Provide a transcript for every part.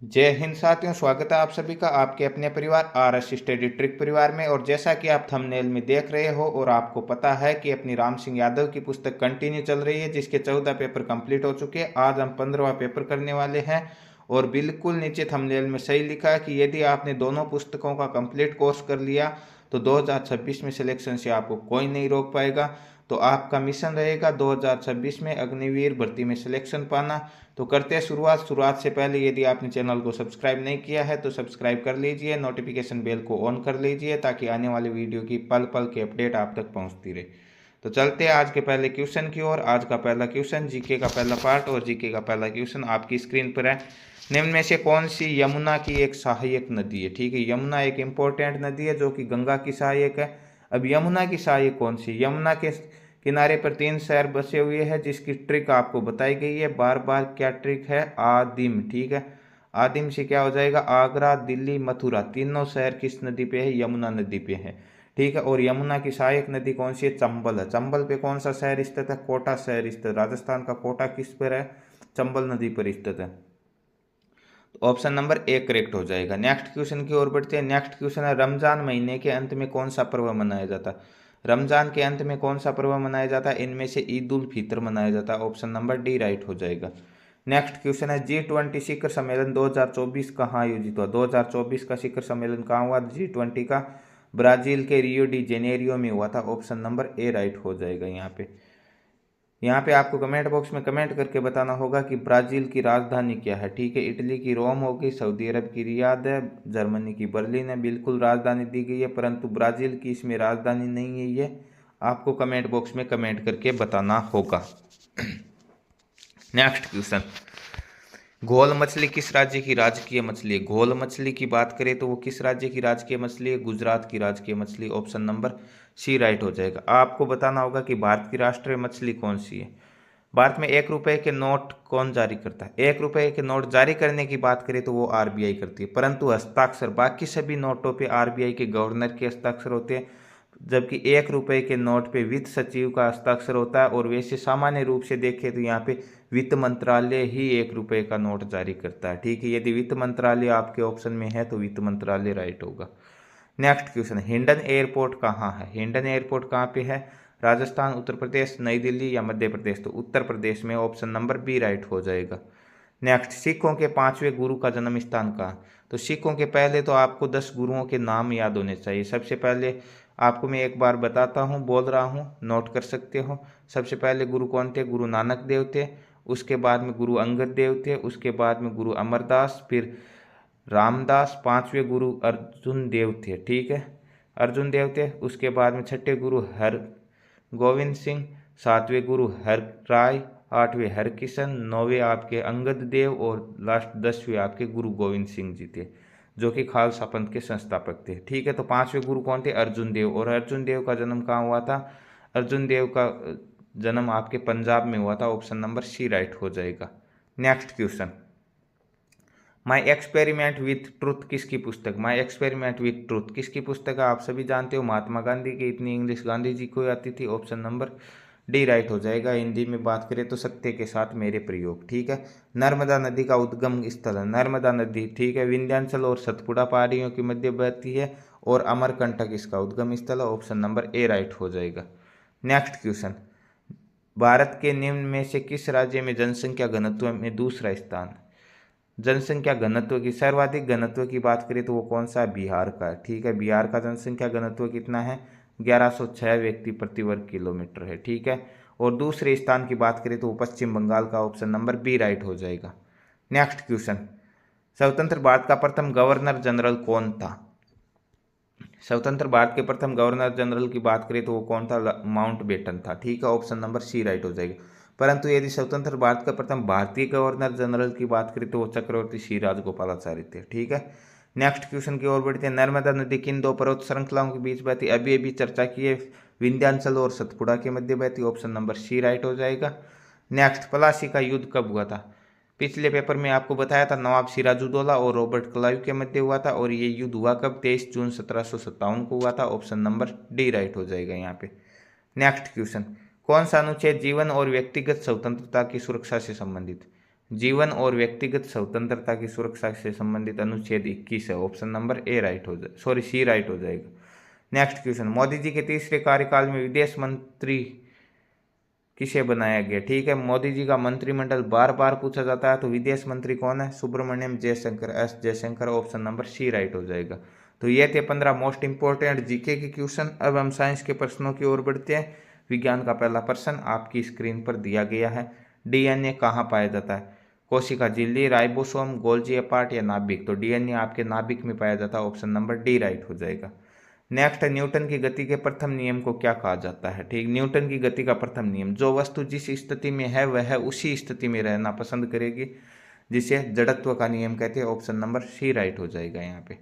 जय हिंद साथियों, स्वागत है आप सभी का आपके अपने परिवार RS स्टडी ट्रिक परिवार में। और जैसा कि आप थंबनेल में देख रहे हो और आपको पता है कि अपनी राम सिंह यादव की पुस्तक कंटिन्यू चल रही है, जिसके 14 पेपर कंप्लीट हो चुके हैं। आज हम 15वां पेपर करने वाले हैं। और बिल्कुल नीचे थंबनेल में सही लिखा है कि यदि आपने दोनों पुस्तकों का कंप्लीट कोर्स कर लिया तो 2026 में सिलेक्शन से आपको कोई नहीं रोक पाएगा। तो आपका मिशन रहेगा 2026 में अग्निवीर भर्ती में सिलेक्शन पाना। तो करते हैं शुरुआत से पहले यदि आपने चैनल को सब्सक्राइब नहीं किया है तो सब्सक्राइब कर लीजिए, नोटिफिकेशन बेल को ऑन कर लीजिए ताकि आने वाली वीडियो की पल पल की अपडेट आप तक पहुंचती रहे। तो चलते हैं आज के पहले क्वेश्चन की ओर। आज का पहला क्वेश्चन जीके का पहला पार्ट, और जीके का पहला क्वेश्चन आपकी स्क्रीन पर है। निम्न में से कौन सी यमुना की एक सहायक नदी है? ठीक है, यमुना एक इंपॉर्टेंट नदी है जो कि गंगा की सहायक है। अब यमुना की सहायक कौन सी? यमुना के किनारे पर 3 शहर बसे हुए हैं जिसकी ट्रिक आपको बताई गई है। बार बार क्या ट्रिक है? आदिम। ठीक है, आदिम से क्या हो जाएगा? आगरा, दिल्ली, मथुरा, तीनों शहर किस नदी पे है? यमुना नदी पे है। ठीक है, और यमुना की सहायक नदी कौन सी है? चंबल है। चंबल पे कौन सा शहर स्थित है? कोटा शहर स्थित। राजस्थान का कोटा किस पर है? चंबल नदी पर स्थित है। तो ऑप्शन नंबर ए करेक्ट हो जाएगा। नेक्स्ट क्वेश्चन की ओर बढ़ते हैं। नेक्स्ट क्वेश्चन है, रमजान महीने के अंत में कौन सा पर्व मनाया जाता है? रमजान के अंत में कौन सा पर्व मनाया जाता है? इनमें से ईद उल फितर मनाया जाता है। ऑप्शन नंबर डी राइट हो जाएगा। नेक्स्ट क्वेश्चन है, G20 शिखर सम्मेलन 2024 कहाँ आयोजित हुआ? 2024 का शिखर सम्मेलन कहाँ हुआ? G20 का ब्राजील के रियो डी जेनेरियो में हुआ था। ऑप्शन नंबर ए राइट हो जाएगा। यहाँ पे आपको कमेंट बॉक्स में कमेंट करके बताना होगा कि ब्राज़ील की राजधानी क्या है। ठीक है, इटली की रोम होगी, सऊदी अरब की रियाद है, जर्मनी की बर्लिन है। बिल्कुल राजधानी दी गई है, परंतु ब्राज़ील की इसमें राजधानी नहीं है। ये आपको कमेंट बॉक्स में कमेंट करके बताना होगा। नेक्स्ट क्वेश्चन, घोल मछली किस राज्य की राजकीय मछली है? घोल मछली की बात करें तो वो किस राज्य की राजकीय मछली है? गुजरात की राजकीय मछली। ऑप्शन नंबर सी राइट हो जाएगा। आपको बताना होगा कि भारत की राष्ट्रीय मछली कौन सी है। भारत में 1 रुपए के नोट कौन जारी करता है? 1 रुपए के नोट जारी करने की बात करें तो वो RBI करती है, परंतु हस्ताक्षर बाकी सभी नोटों पे RBI के गवर्नर के हस्ताक्षर होते हैं, जबकि 1 रुपए के नोट पे वित्त सचिव का हस्ताक्षर होता है। और वैसे सामान्य रूप से देखें तो यहाँ पे वित्त मंत्रालय ही 1 रुपए का नोट जारी करता है। ठीक है, यदि वित्त मंत्रालय आपके ऑप्शन में है तो वित्त मंत्रालय राइट होगा। नेक्स्ट क्वेश्चन, हिंडन एयरपोर्ट कहाँ है? हिंडन एयरपोर्ट कहाँ पे है? राजस्थान, उत्तर प्रदेश, नई दिल्ली या मध्य प्रदेश? तो उत्तर प्रदेश में। ऑप्शन नंबर बी राइट हो जाएगा। नेक्स्ट, सिखों के 5वें गुरु का जन्म स्थान कहाँ? तो सिखों के पहले तो आपको 10 गुरुओं के नाम याद होने चाहिए। सबसे पहले आपको मैं एक बार बताता हूँ, बोल रहा हूँ, नोट कर सकते हो। सबसे पहले गुरु कौन थे? गुरु नानक देव थे। उसके बाद में गुरु अंगद देव थे। उसके बाद में गुरु अमरदास, फिर रामदास। 5वें गुरु अर्जुन देव थे। ठीक है, अर्जुन देव थे। उसके बाद में 6ठे गुरु हर गोविंद सिंह, 7वें गुरु हर राय, 8वें हरकिशन, 9वें आपके अंगद देव, और लास्ट 10वें आपके गुरु गोविंद सिंह जी थे, जो कि खालसा पंथ के संस्थापक थे। ठीक है, तो 5वें गुरु कौन थे? अर्जुन देव। और अर्जुन देव का जन्म कहाँ हुआ था? अर्जुन देव का जन्म आपके पंजाब में हुआ था। ऑप्शन नंबर सी राइट हो जाएगा। Next question, my experiment with truth किसकी पुस्तक? माई एक्सपेरिमेंट विथ ट्रुथ किसकी पुस्तक है? आप सभी जानते हो, महात्मा गांधी की। इतनी इंग्लिश गांधी जी को आती थी। ऑप्शन नंबर डी राइट हो जाएगा। हिंदी में बात करें तो सत्य के साथ मेरे प्रयोग। ठीक है, नर्मदा नदी का उद्गम स्थल है। नर्मदा नदी, ठीक है, विंध्याचल और सतपुड़ा पहाड़ियों के मध्य बहती है। और अमरकंटक इसका उद्गम स्थल है। ऑप्शन नंबर ए राइट हो जाएगा। नेक्स्ट क्वेश्चन, भारत के निम्न में से किस राज्य में जनसंख्या घनत्व में दूसरा स्थान है? जनसंख्या घनत्व की सर्वाधिक घनत्व की बात करें तो वो कौन सा है? बिहार का। ठीक है, बिहार का जनसंख्या घनत्व कितना है? 1106 व्यक्ति प्रति वर्ग किलोमीटर है। ठीक है, और दूसरे स्थान की बात करें तो वो पश्चिम बंगाल का। ऑप्शन नंबर बी राइट हो जाएगा। नेक्स्ट क्वेश्चन, स्वतंत्र भारत का प्रथम गवर्नर जनरल कौन था? स्वतंत्र भारत के प्रथम गवर्नर जनरल की बात करें तो वो कौन था? माउंट बेटन था। ठीक है, ऑप्शन नंबर सी राइट हो जाएगा। परंतु यदि स्वतंत्र भारत का प्रथम भारतीय गवर्नर जनरल की बात करें तो वो चक्रवर्ती श्री राजगोपालाचारी थे। ठीक है, नेक्स्ट क्वेश्चन की ओर बढ़ते हैं। नर्मदा नदी किन दो पर्वत श्रृंखलाओं के बीच बहती? अभी अभी चर्चा की है, विंध्याचल और सतपुड़ा के मध्य बहती। ऑप्शन नंबर सी राइट हो जाएगा। नेक्स्ट, प्लासी का युद्ध कब हुआ था? पिछले पेपर में आपको बताया था, नवाब सिराजुद्दौला और रॉबर्ट क्लाइव के मध्य हुआ था। और ये युद्ध हुआ कब? 23 जून 1757 को हुआ था। ऑप्शन नंबर डी राइट हो जाएगा यहाँ पे। नेक्स्ट क्वेश्चन, कौन सा अनुच्छेद जीवन और व्यक्तिगत स्वतंत्रता की सुरक्षा से संबंधित? जीवन और व्यक्तिगत स्वतंत्रता की सुरक्षा से संबंधित अनुच्छेद 21 है। ऑप्शन नंबर ए राइट हो जाए, सॉरी सी राइट हो जाएगा। नेक्स्ट क्वेश्चन, मोदी जी के तीसरे कार्यकाल में विदेश मंत्री किसे बनाया गया? ठीक है, मोदी जी का मंत्रिमंडल बार बार पूछा जाता है, तो विदेश मंत्री कौन है? Subrahmanyam Jaishankar, S Jaishankar. Option number C right हो जाएगा। तो ये थे 15 मोस्ट इंपोर्टेंट जीके के क्वेश्चन। अब हम साइंस के प्रश्नों की ओर बढ़ते हैं। विज्ञान का पहला प्रश्न आपकी स्क्रीन पर दिया गया है। डीएनए कहाँ पाया जाता है? कोशिका झिल्ली, राइबोसोम, गोल्जी पार्ट या नाभिक? तो डीएनए आपके नाभिक में पाया जाता है। ऑप्शन नंबर डी राइट हो जाएगा। नेक्स्ट, न्यूटन की गति के प्रथम नियम को क्या कहा जाता है? ठीक, न्यूटन की गति का प्रथम नियम, जो वस्तु जिस स्थिति में है वह उसी स्थिति में रहना पसंद करेगी, जिसे जड़त्व का नियम कहते हैं। ऑप्शन नंबर सी राइट हो जाएगा यहाँ पे।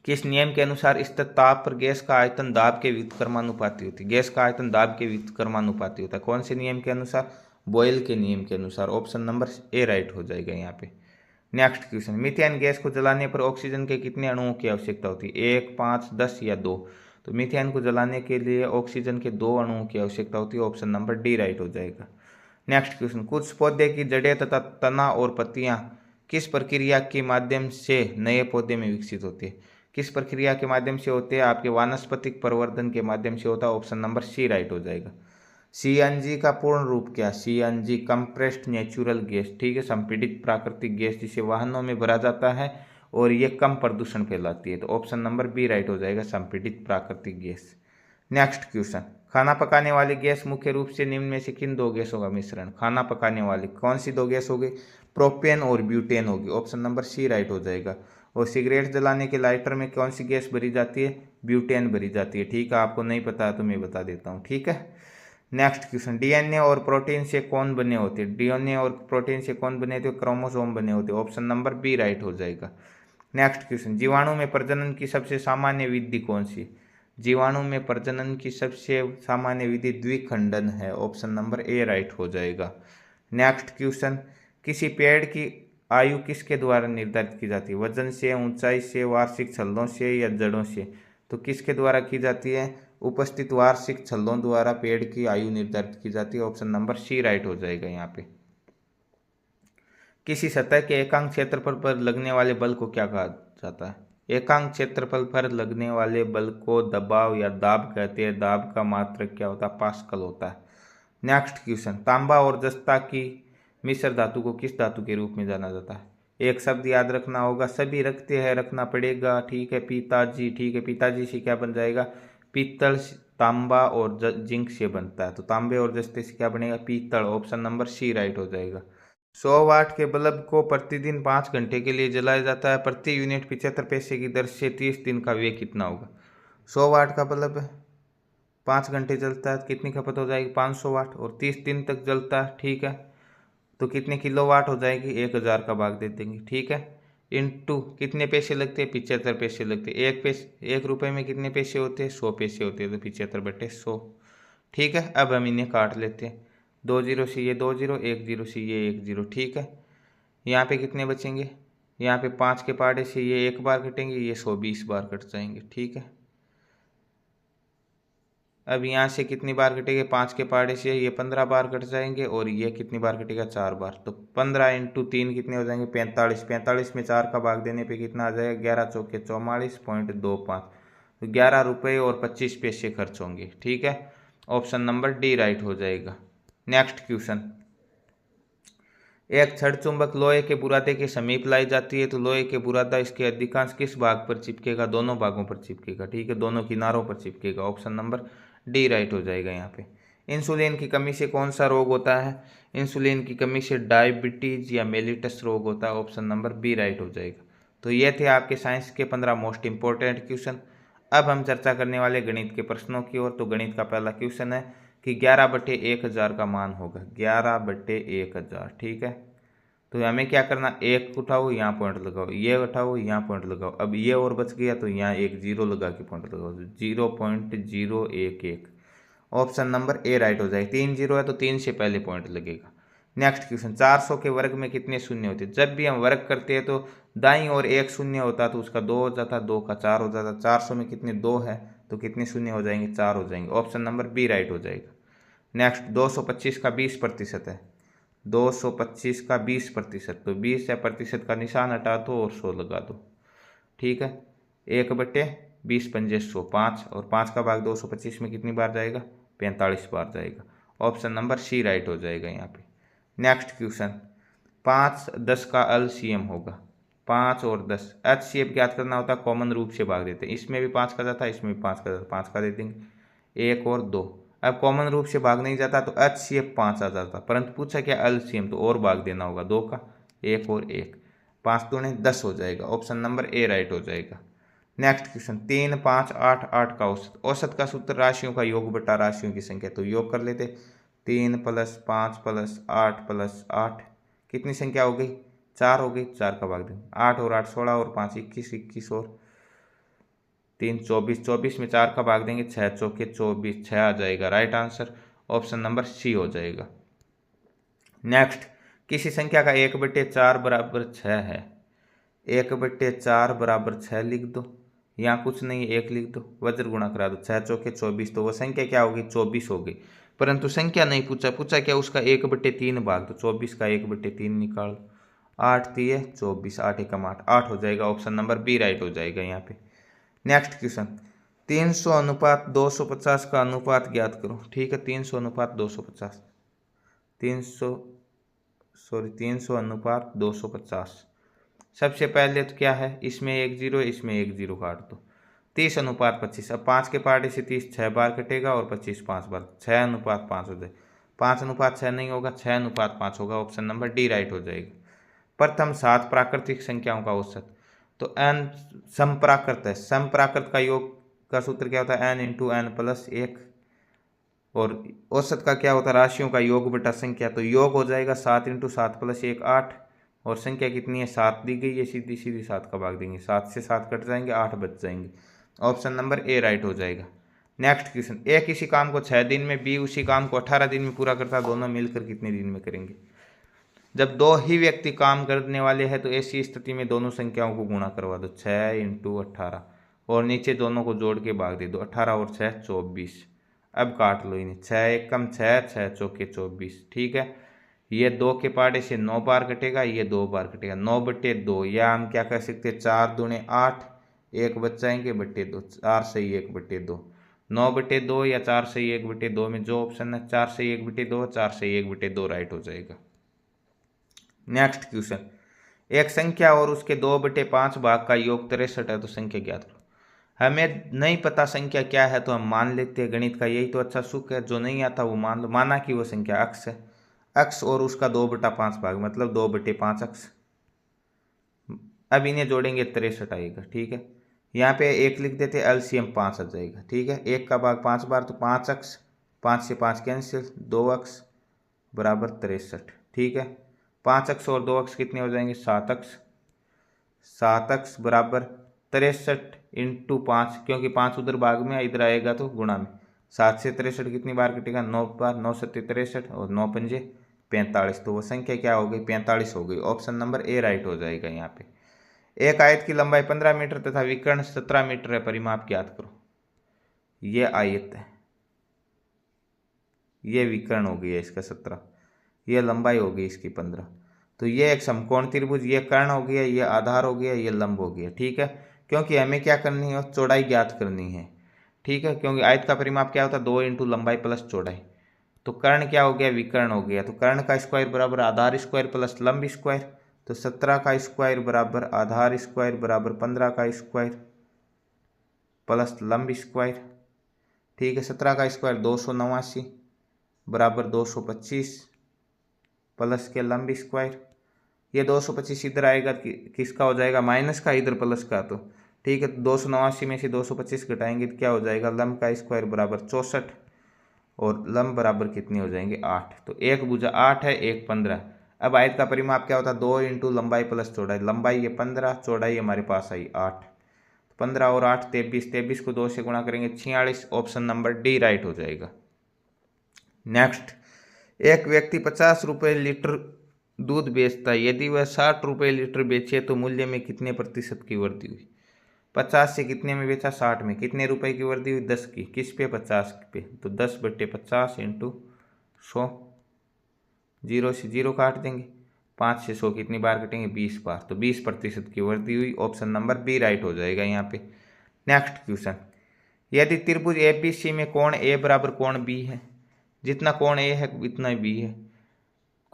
किस नियम के अनुसार स्थित ताप पर गैस का आयतन दाब के व्युत्क्रमानुपाती होती है? गैस का आयतन दाब के व्युत्क्रमानुपाती होता है। कौन से नियम के अनुसार? बॉयल के नियम के अनुसार। ऑप्शन नंबर ए राइट हो जाएगा यहाँ पे। नेक्स्ट क्वेश्चन, मीथेन गैस को जलाने पर ऑक्सीजन के कितने अणुओं की आवश्यकता होती है? 1, 5, 10 या 2? तो मीथेन को जलाने के लिए ऑक्सीजन के 2 अणुओं की आवश्यकता होती है। ऑप्शन नंबर डी राइट हो जाएगा। नेक्स्ट क्वेश्चन, कुछ पौधे की जड़ें तथा तना और पत्तियां किस प्रक्रिया के माध्यम से नए पौधे में विकसित होती है? किस प्रक्रिया के माध्यम से होते हैं? आपके वानस्पतिक प्रवर्धन के माध्यम से होता है। ऑप्शन नंबर सी राइट हो जाएगा। सीएनजी का पूर्ण रूप क्या? सीएनजी कंप्रेस्ड नेचुरल गैस, ठीक है, संपीड़ित प्राकृतिक गैस जिसे वाहनों में भरा जाता है और ये कम प्रदूषण फैलाती है। तो ऑप्शन नंबर बी राइट हो जाएगा, संपीड़ित प्राकृतिक गैस। नेक्स्ट क्वेश्चन, खाना पकाने वाली गैस मुख्य रूप से निम्न में से किन दो गैसों का मिश्रण? खाना पकाने वाली कौन सी दो गैस होगी? प्रोपेन और ब्यूटेन होगी। ऑप्शन नंबर सी राइट हो जाएगा। और सिगरेट जलाने के लाइटर में कौन सी गैस भरी जाती है? ब्यूटेन भरी जाती है। ठीक है, आपको नहीं पता तो मैं बता देता हूँ। ठीक है, नेक्स्ट क्वेश्चन, डीएनए और प्रोटीन से कौन बने होते हैं? डीएनए और प्रोटीन से कौन बने होते हैं? क्रोमोसोम बने होते हैं। ऑप्शन नंबर बी राइट हो जाएगा। नेक्स्ट क्वेश्चन, जीवाणु में प्रजनन की सबसे सामान्य विधि कौन सी? जीवाणु में प्रजनन की सबसे सामान्य विधि द्विखंडन है। ऑप्शन नंबर ए राइट हो जाएगा। नेक्स्ट क्वेश्चन, किसी पेड़ की आयु किसके द्वारा निर्धारित की जाती है? वजन से, ऊंचाई से, वार्षिक छल्लों से या जड़ों से? तो किसके द्वारा की जाती है? उपस्थित वार्षिक छल्लों द्वारा पेड़ की आयु निर्धारित की जाती है। ऑप्शन नंबर सी राइट हो जाएगा यहाँ पे। किसी सतह के एकांक क्षेत्रफल पर लगने वाले बल को क्या कहा जाता है? एकांक क्षेत्रफल पर लगने वाले बल को दबाव या दाब कहते हैं। दाब का मात्रक क्या होता है? पास्कल होता है। नेक्स्ट क्वेश्चन, तांबा और जस्ता की मिश्र धातु को किस धातु के रूप में जाना जाता है? एक शब्द याद रखना होगा, सभी रखते हैं, रखना पड़ेगा। ठीक है, पिताजी। ठीक है, पिताजी से क्या बन जाएगा? पीतल। तांबा और जिंक से बनता है, तो तांबे और जस्ते से क्या बनेगा? पीतल। ऑप्शन नंबर सी राइट हो जाएगा। 100 वाट के बल्ब को प्रतिदिन 5 घंटे के लिए जलाया जाता है। प्रति यूनिट 75 पैसे की दर से 30 दिन का व्यय कितना होगा? 100 वाट का बल्ब है, 5 घंटे जलता है, कितनी खपत हो जाएगी? 500 वाट। और 30 दिन तक जलता है, ठीक है, तो कितने किलोवाट हो जाएगी? 1000 का भाग दे देंगे। ठीक है, इनटू कितने पैसे लगते हैं? 75 पैसे लगते हैं। एक रुपये में कितने पैसे होते हैं? 100 पैसे होते हैं, तो 75/100। ठीक है, अब हम इन्हें काट लेते हैं। 2 जीरो से ये 2 जीरो, 1 जीरो से ये 1 जीरो। ठीक है, यहाँ पे कितने बचेंगे? यहाँ पे 5 के पार्टे से ये 1 बार कटेंगे, ये 120 बार कट जाएंगे। ठीक है, अब यहाँ से कितनी बार कटेंगे? 5 के पार्टे से ये 15 बार कट जाएंगे, और ये कितनी बार कटेगा? 4 बार। तो 15 × 3 कितने हो जाएंगे? 45। 45 में 4 का भाग देने पे कितना आ जाएगा? 11 चौके 44.25। तो 11 रुपये और 25 पैसे खर्च होंगे। ठीक है, ऑप्शन नंबर डी राइट हो जाएगा। नेक्स्ट क्वेश्चन, एक छड़ चुंबक लोहे के बुरादे के समीप लाई जाती है, तो लोहे के बुरादा इसके अधिकांश किस भाग पर चिपकेगा? दोनों भागों पर चिपकेगा। ठीक है, दोनों किनारों पर चिपकेगा। ऑप्शन नंबर डी राइट हो जाएगा यहाँ पे। इंसुलिन की कमी से कौन सा रोग होता है? इंसुलिन की कमी से डायबिटीज या मेलिटस रोग होता है। ऑप्शन नंबर बी राइट हो जाएगा। तो ये थे आपके साइंस के 15 मोस्ट इंपॉर्टेंट क्वेश्चन। अब हम चर्चा करने वाले गणित के प्रश्नों की ओर। तो गणित का पहला क्वेश्चन है कि 11/1000 का मान होगा 11/1000। ठीक है, तो हमें क्या करना? एक उठाओ, यहाँ पॉइंट लगाओ, ये उठाओ, यहाँ पॉइंट लगाओ। अब ये और बच गया, तो यहाँ एक जीरो लगा के पॉइंट लगाओ, 0.011। ऑप्शन नंबर ए राइट हो जाएगा। 3 जीरो है तो 3 से पहले पॉइंट लगेगा। नेक्स्ट क्वेश्चन, 400 के वर्ग में कितने शून्य होते हैं? जब भी हम वर्ग करते हैं तो दाईं ओर एक शून्य होता है, तो उसका 2 हो जाता, 2 का 4 हो जाता। 400 में कितने 2 है, तो कितने शून्य हो जाएंगे? 4 हो जाएंगे। ऑप्शन नंबर बी राइट हो जाएगा। नेक्स्ट, 225 का 20% है। 225 का 20%, तो 20 या प्रतिशत का निशान हटा दो और 100 लगा दो। ठीक है, 1/20 पंजे 100, 5 और 5 का भाग 225 में कितनी बार जाएगा? 45 बार जाएगा। ऑप्शन नंबर सी राइट हो जाएगा यहाँ पे। नेक्स्ट क्वेश्चन, 5 10 का एलसीएम होगा 5 और 10। एचसीएफ ज्ञात करना होता है, कॉमन रूप से भाग देते हैं। इसमें भी 5 का जाता है, इसमें भी 5 का जाता है, 5 का दे देंगे 1 और 2। अब कॉमन रूप से भाग नहीं जाता तो एचसीएफ 5 आ जाता, परंतु पूछा क्या एलसीएम, तो और भाग देना होगा 2 का, 1 और 1, 5 दूने 10 हो जाएगा। ऑप्शन नंबर ए राइट हो जाएगा। नेक्स्ट क्वेश्चन, 3 5 8 8 का औसत। औसत का सूत्र राशियों का योग बटा राशियों की संख्या, तो योग कर लेते। 3 + 5 + 8 + 8 कितनी संख्या हो गई? 4 हो गई, 4 का भाग देंगे 8 और 8 16 और 5 21, 21 और 3 24, 24 में 4 का भाग देंगे 6 चौके 24, 6 आ जाएगा right answer. Option number C हो जाएगा। नेक्स्ट, किसी संख्या का 1/4 बराबर 6 है। 1/4 बराबर 6 लिख दो, यहाँ कुछ नहीं है 1 लिख दो, वज्र गुणा करा दो 6 चौके 24, तो वो संख्या क्या होगी? 24 हो गई। परंतु संख्या नहीं पूछा, पूछा क्या उसका 1/3 भाग, तो 24 का 1/3 निकाल, 8 3 24, 8 एकम 8, 8 हो जाएगा। ऑप्शन नंबर बी राइट हो जाएगा यहाँ पे। नेक्स्ट क्वेश्चन, 300:250 का अनुपात ज्ञात करो। ठीक है, 300:250, 300:250। सबसे पहले तो क्या है, इसमें 1 0, इसमें 1 0 काट दो। 30:25। अब 5 के पार्टे से 30 6 बार कटेगा और 25 5 बार, 6:5 हो जाए। 5:6 नहीं होगा, 6:5 होगा। ऑप्शन नंबर डी राइट हो जाएगा। प्रथम 7 प्राकृतिक संख्याओं का औसत, तो n समप्राकृत है। समप्राकृत का योग का सूत्र क्या होता है? n × n + 1। और औसत का क्या होता है? राशियों का योग बटा संख्या, तो योग हो जाएगा 7 × 7 + 1 8। और संख्या कितनी है? 7 दी गई है, सीधी सीधी 7 का भाग देंगे, 7 से 7 कट जाएंगे, 8 बच जाएंगे। ऑप्शन नंबर ए राइट हो जाएगा। नेक्स्ट क्वेश्चन, ए किसी काम को 6 दिन में, बी उसी काम को 18 दिन में पूरा करता है, दोनों मिलकर कितने दिन में करेंगे? जब दो ही व्यक्ति काम करने वाले हैं तो ऐसी स्थिति में दोनों संख्याओं को गुणा करवा दो, 6 × 18 और नीचे दोनों को जोड़ के भाग दे दो, 18 और 6 24। अब काट लो इन्हें, 6 एकम 6, 6 चौके 24। ठीक है, ये 2 के पार्टे से 9 बार कटेगा, ये 2 बार कटेगा, 9/2, या हम क्या कर सकते हैं 4 दूने 8, 1 बच जाएंगे बट्टे 2, 4 सही 1/2, 9/2 या 4 सही 1/2 में जो ऑप्शन है 4 सही 1/2, 4 सही 1/2 राइट हो जाएगा। नेक्स्ट क्वेश्चन, एक संख्या और उसके 2/5 भाग का योग 63 है, तो संख्या ज्ञात करो। हमें नहीं पता संख्या क्या है तो हम मान लेते हैं, गणित का यही तो अच्छा सुख है, जो नहीं आता वो मान लो। माना कि वो संख्या अक्स है, अक्स और उसका 2/5 भाग मतलब 2/5 अक्स। अब इन्हें जोड़ेंगे 63 आएगा। ठीक है, यहाँ पे 1 लिख देते, एलसीएम 5 आ जाएगा। ठीक है, 1 का भाग 5 बार तो 5 अक्स, 5 से 5 कैंसिल, 2 अक्स बराबर 63। ठीक है, 5 अक्स और 2 अक्स कितने हो जाएंगे? 7 अक्स, 7 अक्स बराबर 63 × 5, क्योंकि 5 उधर भाग में इधर आएगा तो गुणा में, 7 से 63 कितनी बार कटेगा? 9 बार, 9 7 63 और 9 पंजे 45, तो वो संख्या क्या हो गई? 45 हो गई। ऑप्शन नंबर ए राइट हो जाएगा यहाँ पे। एक आयत की लंबाई 15 मीटर तथा विकर्ण 17 मीटर है, परिमाप ज्ञात करो। ये आयत है, ये विकर्ण हो गया इसका 17, ये लंबाई हो गई इसकी 15, तो ये एक समकोण त्रिभुज, ये कर्ण हो गया, ये आधार हो गया, ये लंब हो गया। ठीक है, क्योंकि हमें क्या करनी है? चौड़ाई ज्ञात करनी है। ठीक है, क्योंकि आयत का परिमाप क्या होता है? 2 × लंबाई प्लस चौड़ाई। तो कर्ण क्या हो गया? विकर्ण हो गया। तो कर्ण का स्क्वायर बराबर आधार स्क्वायर प्लस लंब स्क्वायर, तो 17 का स्क्वायर बराबर आधार स्क्वायर बराबर 15 का स्क्वायर प्लस लंब स्क्वायर। ठीक है, 17 का स्क्वायर 289 बराबर 225 प्लस के लंब स्क्वायर। ये 225 इधर आएगा, किसका हो जाएगा? माइनस का, इधर प्लस का। तो ठीक है, 289 में से 225 घटाएंगे तो क्या हो जाएगा? लंब का स्क्वायर बराबर 64 और लंब बराबर कितने हो जाएंगे? 8। तो एक भुजा 8 है, एक 15। अब आयत का परिमाप क्या होता है? 2 × लंबाई प्लस चौड़ाई, लंबाई ये 15, चौड़ाई हमारे पास आई 8, 15 और 8 23, 23 को 2 से गुणा करेंगे 46। ऑप्शन नंबर डी राइट हो जाएगा। नेक्स्ट, एक व्यक्ति 50 रुपये लीटर दूध बेचता है, यदि वह 60 रुपये लीटर बेचे तो मूल्य में कितने प्रतिशत की वृद्धि हुई? 50 से कितने में बेचा? 60 में। कितने रुपए की वृद्धि हुई? 10 की। किस पे? 50 पे। तो 10/50 × 100 जीरो से जीरो काट देंगे, 5 से 100 कितनी बार कटेंगे, 20 बार, तो 20% की वृद्धि हुई। ऑप्शन नंबर बी राइट हो जाएगा यहाँ पे। नेक्स्ट क्वेश्चन, यदि त्रिभुज एबीसी में कोण ए बराबर कोण बी है, जितना कोण ए है उतना बी है,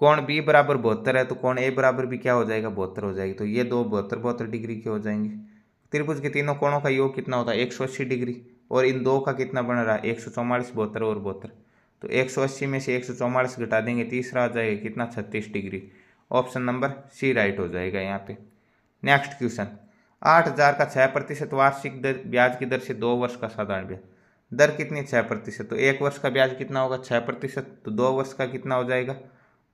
कोण बी बराबर 72 है, तो कोण ए बराबर भी क्या हो जाएगा, 72 हो जाएगी। तो ये दो 72 डिग्री के हो जाएंगे। त्रिभुज के तीनों कोणों का योग कितना होता है, 180 डिग्री, और इन दो का कितना बन रहा है, 144, 72 और 72। तो 180 में से 144 घटा देंगे, तीसरा आ जाएगा कितना, 36 degree. Option number C right हो जाएगा यहाँ पे। नेक्स्ट क्वेश्चन, 8,000 का 6% वार्षिक दर ब्याज की दर से 2 वर्ष का साधारण ब्याज, दर कितनी, 6%, तो 1 वर्ष का ब्याज कितना होगा, 6%, तो 2 वर्ष का कितना हो जाएगा,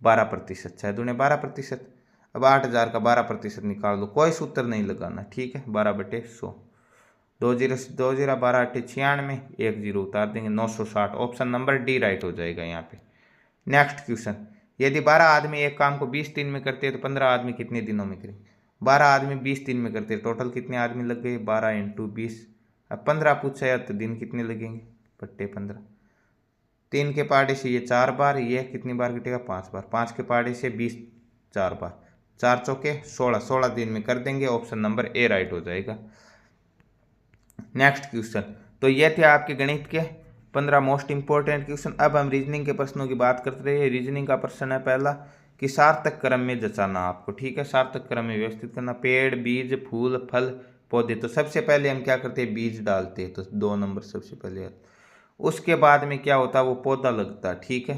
12%, 6 दूने 12%। अब 8,000 का 12% निकाल दो, कोई सूत्र नहीं लगाना, ठीक है, 12/100, 2 जीरो से 2 जीरो, 12 8 96, 1 जीरो उतार देंगे, 960। ऑप्शन नंबर डी राइट हो जाएगा यहाँ पे। नेक्स्ट क्वेश्चन, यदि 12 आदमी एक काम को 20 दिन में करते हैं तो 15 आदमी कितने दिनों में करेंगे। 12 आदमी 20 दिन में करते हैं, टोटल कितने आदमी लग गए, 12 × 20। अब 15 पूछा है तो दिन कितने लगेंगे, बट्टे 15। 3 के पहाड़े से ये 4 बार, ये कितनी बार कटेगा, 5 बार। 5 के पहाड़े से 20 4 बार, 4 चौके 16, 16 दिन में कर देंगे। ऑप्शन नंबर ए राइट हो जाएगा। नेक्स्ट क्वेश्चन, तो ये थे आपके गणित के 15 मोस्ट इंपॉर्टेंट क्वेश्चन। अब हम रीजनिंग के प्रश्नों की बात करते रहे। रीजनिंग का प्रश्न है पहला कि सार्थक क्रम में जचाना आपको, ठीक है, सार्थक क्रम में व्यवस्थित करना। पेड़, बीज, फूल, फल, पौधे, तो सबसे पहले हम क्या करते हैं, बीज डालते हैं, तो 2 नंबर सबसे पहले। उसके बाद में क्या होता है, वो पौधा लगता है, ठीक है,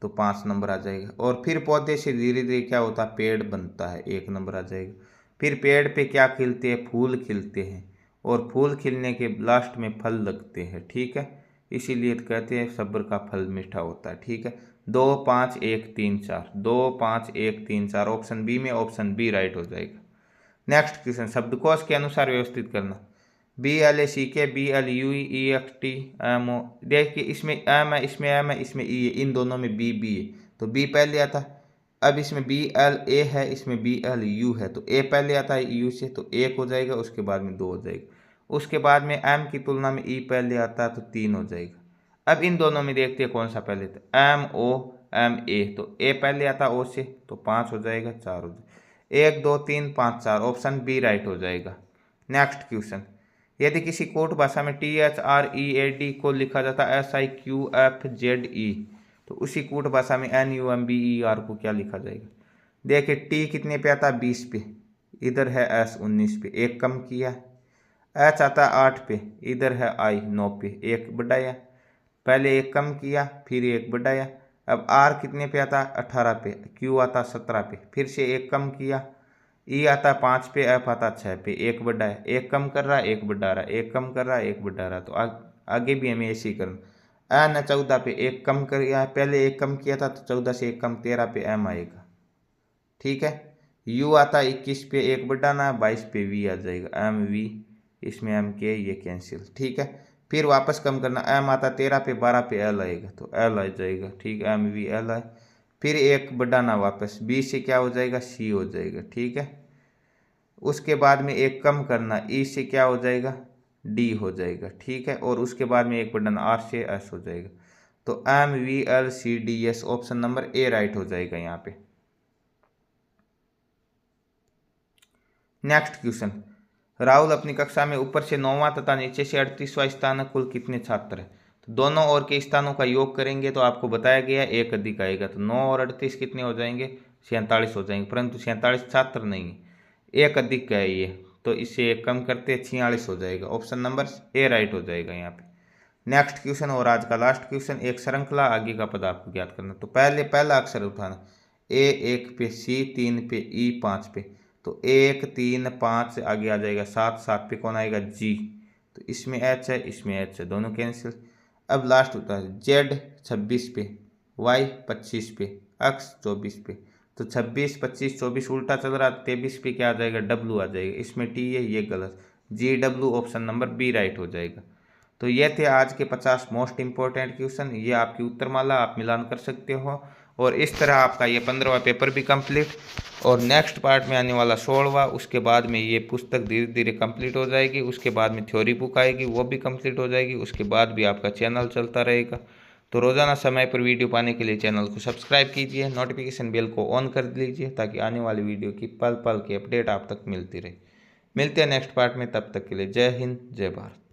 तो 5 नंबर आ जाएगा। और फिर पौधे से धीरे धीरे क्या होता है, पेड़ बनता है, 1 नंबर आ जाएगा। फिर पेड़ पे क्या खिलते हैं, फूल खिलते हैं, और फूल खिलने के लास्ट में फल लगते हैं, ठीक है, इसीलिए तो कहते हैं सब्र का फल मीठा होता है, ठीक है। 2 5 1 3 4, 2 5 1 3 4, ऑप्शन बी में, ऑप्शन बी राइट हो जाएगा। नेक्स्ट क्वेश्चन, शब्दकोश के अनुसार व्यवस्थित करना। BLACK, BLUEXT, MO, देखिए इसमें एम है, इसमें एम है, इसमें ई है, इन दोनों में बी है, तो बी पहले आता है। अब इसमें BLA है, इसमें BLU है, तो ए पहले आता है यू से, तो 1 हो जाएगा, उसके बाद में 2 हो जाएगा। उसके बाद में एम की तुलना में ई पहले आता है, तो 3 हो जाएगा। अब इन दोनों में देखते हैं कौन सा पहले था, MOMA, तो ए पहले आता है ओ से, तो 5 हो जाएगा, 4 हो जाएगा, 1 2 3 5 4, ऑप्शन बी राइट हो जाएगा। नेक्स्ट क्वेश्चन, यदि किसी कोट भाषा में THREAD को लिखा जाता है SIQFZE, तो उसी कोट भाषा में NUMBER को क्या लिखा जाएगा। देखिए टी कितने पे आता है, 20 पे, इधर है S 19 पे, 1 कम किया। H आता है 8 पे, इधर है I 9 पे, 1 बढ़ाया, पहले 1 कम किया, फिर 1 बढ़ाया। अब R कितने पे आता है, 18 पे, Q आता 17 पे, फिर से 1 कम किया, ई आता 5 पे, एफ आता 6 पे, 1 बढ़ा है, 1 कम कर रहा है, 1 बढ़ा रहा है, 1 कम कर रहा है, 1 बढ़ा रहा है, तो आगे भी हमें ऐसे ही करना। एन 14 पे, 1 कम कर, पहले 1 कम किया था, तो 14 से 1 कम 13 पे एम आएगा, ठीक है। यू आता 21 पे, 1 बढ़ाना, 22 पे वी आ जाएगा, एम वी, इसमें एम के ये कैंसिल, ठीक है। फिर वापस कम करना, एम आता 13 पे, 12 पे एल आएगा, तो एल आ जाएगा, ठीक है, एम वी एल आए। फिर 1 बढ़ाना वापस, बी से क्या हो जाएगा, सी हो जाएगा, ठीक है। उसके बाद में 1 कम करना, ई से क्या हो जाएगा, डी हो जाएगा, ठीक है। और उसके बाद में 1 बढ़ाना, आर से एस हो जाएगा, तो MVLCDS, option number A right हो जाएगा यहाँ पे। नेक्स्ट क्वेश्चन, राहुल अपनी कक्षा में ऊपर से 9वां तथा नीचे से 38वां स्थान है, कुल कितने छात्र हैं। तो दोनों ओर के स्थानों का योग करेंगे तो आपको बताया गया 1 अधिक आएगा, तो 9 और 38 कितने हो जाएंगे, 47 हो जाएंगे, परंतु 47 छात्र नहीं है, 1 अधिक का है ये, तो इसे 1 कम करते 46 हो जाएगा, ऑप्शन नंबर ए राइट हो जाएगा यहाँ पे। नेक्स्ट क्वेश्चन और आज का लास्ट क्वेश्चन, एक श्रृंखला आगे का पद आपको ज्ञात करना। तो पहला अक्षर उठाना, ए 1 पे, सी 3 पे, ई 5 पे, तो 1 3 5 आगे आ जाएगा 7, 7 पे कौन आएगा, जी, तो इसमें एच है, इसमें एच है, दोनों कैंसिल। अब लास्ट होता है जेड 26 पे, वाई 25 पे, एक्स 24 पे, तो 26 25 24 उल्टा चल रहा, 23 पे क्या आ जाएगा, डब्लू आ जाएगा, इसमें टी है, ये गलत, G W, option number B right हो जाएगा। तो ये थे आज के 50 मोस्ट इंपॉर्टेंट क्वेश्चन, ये आपकी उत्तरमाला, आप मिलान कर सकते हो, और इस तरह आपका ये 15वां पेपर भी कंप्लीट, और नेक्स्ट पार्ट में आने वाला 16वां, उसके बाद में ये पुस्तक धीरे धीरे कंप्लीट हो जाएगी, उसके बाद में थ्योरी बुक आएगी, वो भी कंप्लीट हो जाएगी, उसके बाद भी आपका चैनल चलता रहेगा। तो रोज़ाना समय पर वीडियो पाने के लिए चैनल को सब्सक्राइब कीजिए, नोटिफिकेशन बेल को ऑन कर लीजिए ताकि आने वाली वीडियो की पल पल की अपडेट आप तक मिलती रहे। मिलते हैं नेक्स्ट पार्ट में, तब तक के लिए जय हिंद जय भारत।